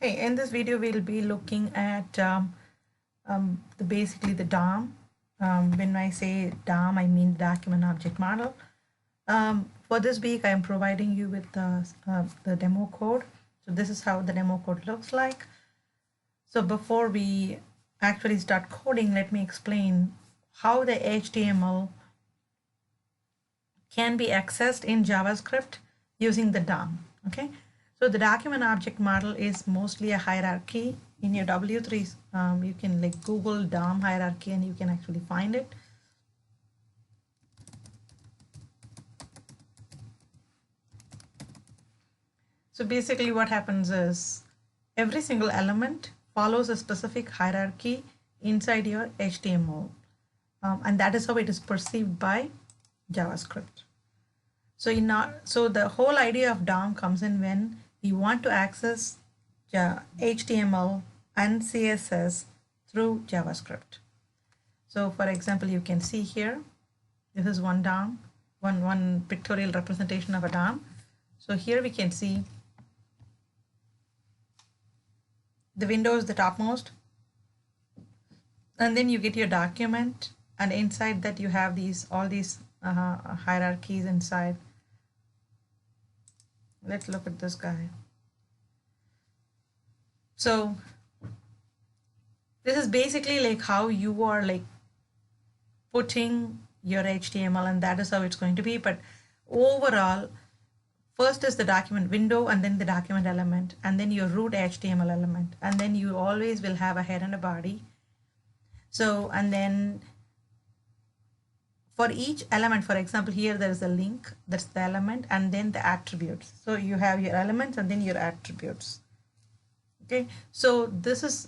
Okay, in this video, we'll be looking at basically the DOM. When I say DOM, I mean document object model. For this week, I'm providing you with the demo code. So this is how the demo code looks like. So before we actually start coding, let me explain how the HTML can be accessed in JavaScript using the DOM. Okay, so the document object model is mostly a hierarchy. In your W3, you can like Google DOM hierarchy and you can actually find it. So basically what happens is every single element follows a specific hierarchy inside your HTML. And that is how it is perceived by JavaScript. So the whole idea of DOM comes in when we want to access HTML and CSS through JavaScript. So for example, you can see here, this is one DOM, one pictorial representation of a DOM. So here we can see the window is the topmost, and then you get your document, and inside that you have all these hierarchies inside. Let's look at this guy. So this is basically like how you are like putting your HTML, and that is how it's going to be. But overall, first is the document window, and then the document element, and then your root HTML element, and then you always will have a head and a body. So, and then for each element, for example, here there is a link, that's the element, and then the attributes. So you have your elements and then your attributes. Okay, so this is,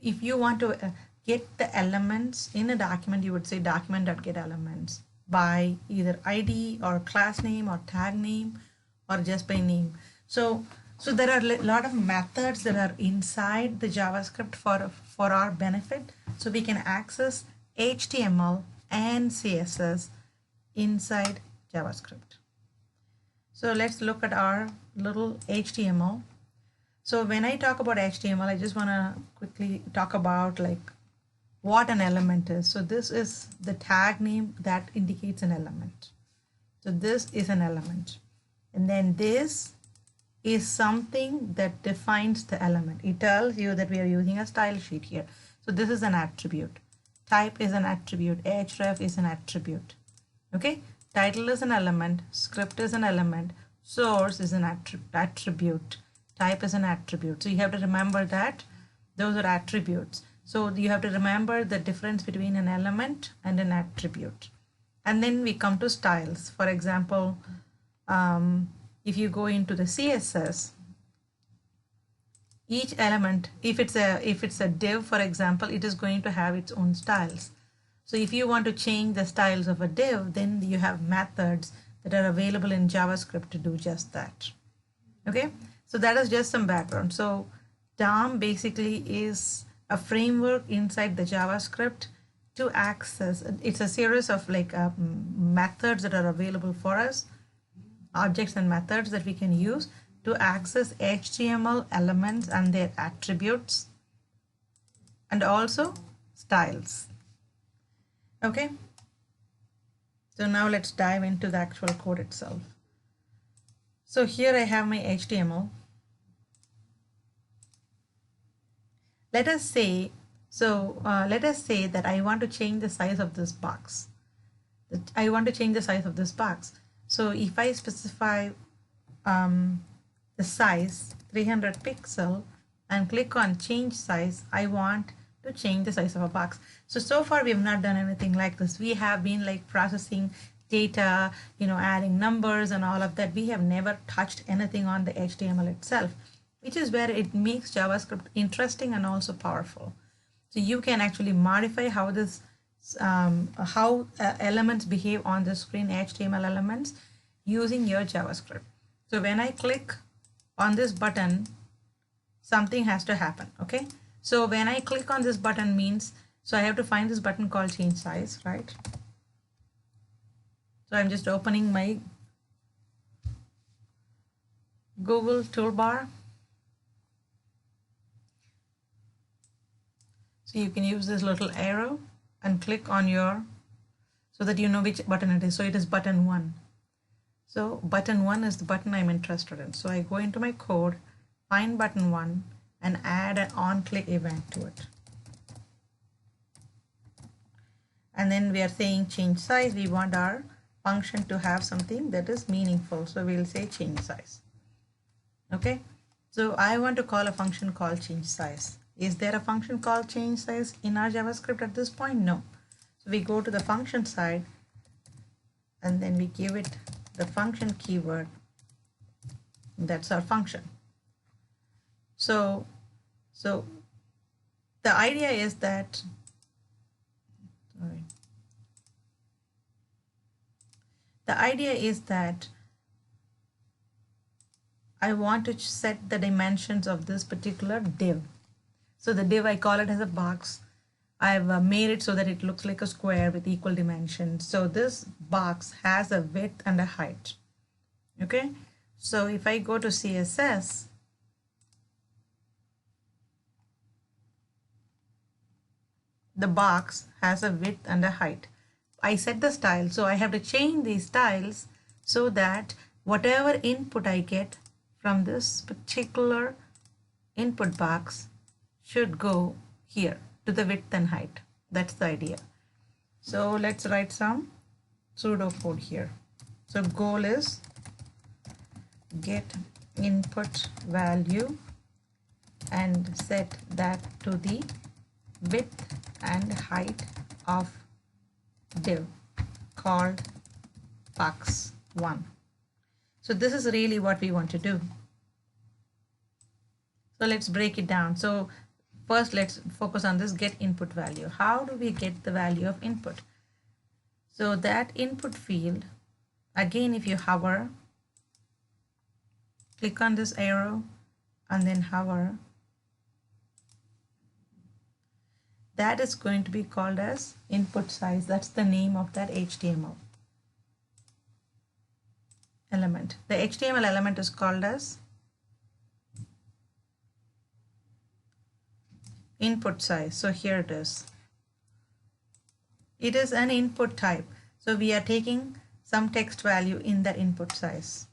if you want to get the elements in a document, you would say document.getElements by either ID or class name or tag name or just by name. So there are a lot of methods that are inside the JavaScript for our benefit. So we can access HTML and CSS inside JavaScript. So let's look at our little HTML. So when I talk about HTML, I just want to quickly talk about like what an element is. So this is the tag name that indicates an element. So this is an element. And then this is something that defines the element. It tells you that we are using a style sheet here. So this is an attribute. Type is an attribute. href is an attribute. Okay. Title is an element. Script is an element. Source is an attribute. Type is an attribute. So you have to remember that those are attributes. So you have to remember the difference between an element and an attribute. And then we come to styles. For example, if you go into the CSS, each element, if it's a div, for example, it is going to have its own styles. So if you want to change the styles of a div, then you have methods that are available in JavaScript to do just that. Okay, so that is just some background. So DOM basically is a framework inside the JavaScript to access. It's a series of like methods that are available for us, objects and methods that we can use to access HTML elements and their attributes, and also styles. Okay, so now let's dive into the actual code itself. So here I have my HTML. Let us say that I want to change the size of this box. So if I specify the size 300 pixel and click on change size, I want to change the size of a box. So far we have not done anything like this. We have been like processing data, adding numbers and all of that. We have never touched anything on the HTML itself, which is where it makes JavaScript interesting and also powerful. So you can actually modify how this elements behave on the screen, HTML elements, using your JavaScript. So when I click on this button, something has to happen. Okay, so when I click on this button means, so I have to find this button called change size, right? So I'm just opening my Google toolbar. So you can use this little arrow and click on your, so that you know which button it is. So it is button 1. So button 1 is the button I'm interested in. So I go into my code, find button 1 and add an on-click event to it. And then we are saying change size. We want our function to have something that is meaningful. So we'll say change size. Okay. So I want to call a function called change size. Is there a function called change size in our JavaScript at this point? No. So we go to the function side and then we give it the function keyword. That's our function. So the idea is that, the idea is that I want to set the dimensions of this particular div. So the div, I call it as a box. I've made it so that it looks like a square with equal dimensions. So this box has a width and a height. Okay. So if I go to CSS, the box has a width and a height. I set the style, so I have to change these styles so that whatever input I get from this particular input box should go here to the width and height. That's the idea. So let's write some pseudo code here. So goal is get input value and set that to the width and height of div called box1. So this is really what we want to do. So let's break it down. So first let's focus on this get input value. How do we get the value of input? So that input field, again, if you hover, click on this arrow and then hover, that is going to be called as input size. That's the name of that HTML element. The HTML element is called as input size. So here it is. It is an input type. So we are taking some text value in that input size.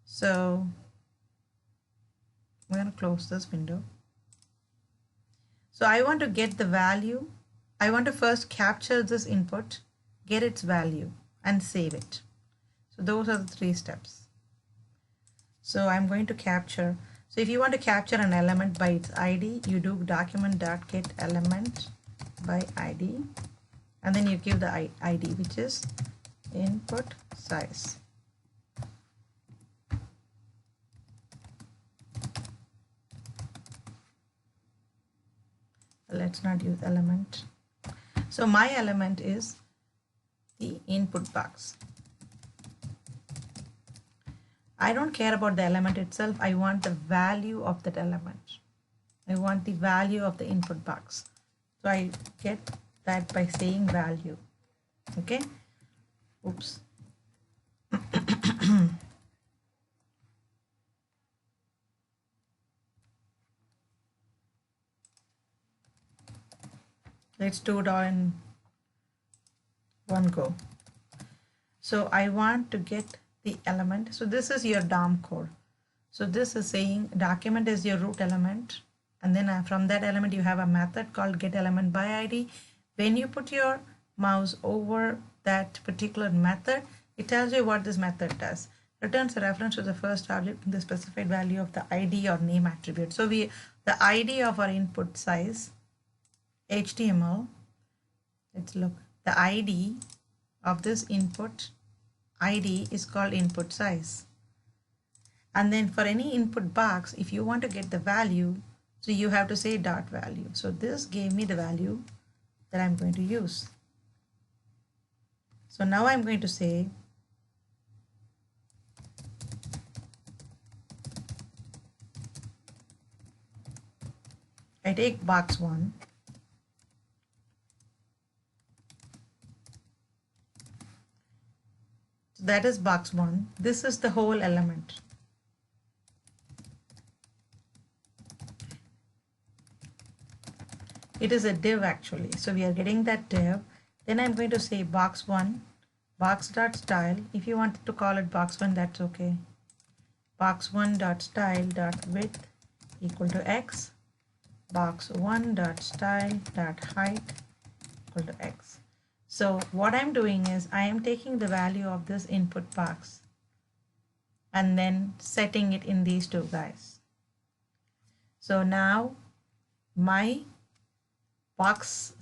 So I'm going to close this window. So I want to get the value. I want to first capture this input, get its value and save it. So those are the 3 steps. So I'm going to capture. So if you want to capture an element by its ID, you do document.get element by ID and then you give the ID, which is input size. Let's not use element. So my element is the input box. I don't care about the element itself. I want the value of that element. I want the value of the input box. So I get that by saying value. Okay. Oops. Let's do it all in one go. So I want to get the element. So this is your DOM code. So this is saying document is your root element. And then from that element, you have a method called get element by ID. When you put your mouse over that particular method, it tells you what this method does. Returns a reference to the first object in the specified value of the ID or name attribute. So the ID of our input size, HTML, let's look, the ID of this input ID is called input size. And then for any input box, if you want to get the value, so you have to say dot value. So this gave me the value that I'm going to use. So now I'm going to say I take box 1. So that is box 1. This is the whole element. it is a div actually. So we are getting that div. Then I'm going to say box1, box.style. If you want to call it box1, that's okay. Box1.style.width equal to x. Box1.style.height equal to x. So what I'm doing is I am taking the value of this input box and then setting it in these two guys. So now my box